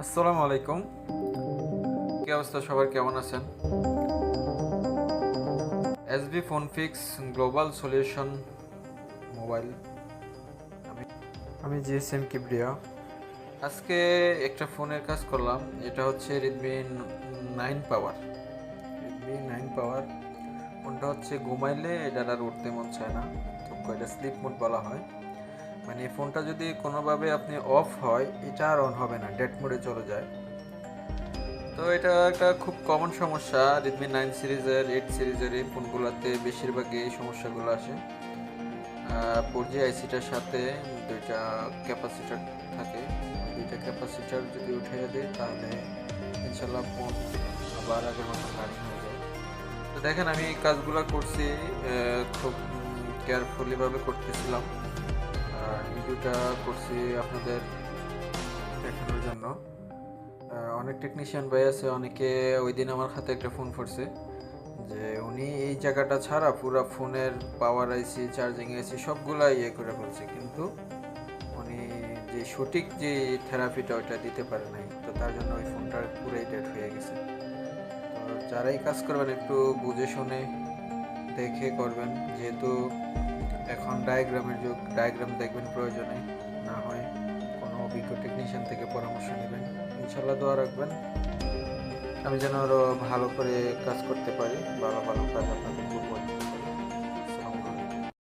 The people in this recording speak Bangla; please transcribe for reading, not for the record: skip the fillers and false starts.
আসসালামু আলাইকুম। কি অবস্থা, সবার কেমন আছেন? SB phone fix global solution mobile. আমি আমি জিএসএম কিবরিয়া। আজকে একটা ফোনের কাজ করলাম। এটা হচ্ছে রেডমি 9 পাওয়ার। রেডমি 9 পাওয়ার ফোনটা হচ্ছে ঘুমাইলে এটার আর উঠতে মন চায় না, তো এটা স্লিপ মোড বলা হয়। মানে ফোনটা যদি কোনোভাবে আপনি অফ হয়, এটা আর অন হবে না, ডেড মোডে চলে যায়। তো এটা একটা খুব কমন সমস্যা। রেডমি 9 সিরিজের 8 সিরিজের এই ফোনগুলোতে বেশিরভাগই এই সমস্যাগুলো আসে। 4G আইসিটার সাথে দুইটা ক্যাপাসিটার থাকে। ওই দুইটা ক্যাপাসিটার যদি উঠিয়ে দেয় তাহলে ইনশাল্লাহ ফোন আবার আগের মতো রানিং হয়ে যায়। তো দেখেন, আমি এই কাজগুলো করছি, খুব কেয়ারফুলিভাবে করতেছিলাম। আর ভিডিওটা করছি আপনাদের দেখানোর জন্য। অনেক টেকনিশিয়ান ভাই আছে, অনেকে ওই দিন আমার হাতে একটা ফোন পড়ছে যে উনি এই জায়গাটা ছাড়া পুরো ফোনের পাওয়ার আইসি, চার্জিং আইসি সবগুলা ইয়ে করে ফেলছে, কিন্তু উনি যে সঠিক যে থেরাপিটা ওইটা দিতে পারে নাই, তো তার জন্য ওই ফোনটা পুরাই ডেড হয়ে গেছে। তো যারাই কাজ করবেন একটু বুঝে শুনে দেখে করবেন, যেহেতু এখন ডায়াগ্রামের যুগ। ডায়াগ্রাম দেখবেন প্রয়োজনে, না হয় কোনো অভিজ্ঞ টেকনিশিয়ান থেকে পরামর্শ নেবেন। ইনশাল্লাহ দোয়া রাখবেন আমি যেন আরও ভালো করে কাজ করতে পারি, ভালো ভালো কাজ আপনাদের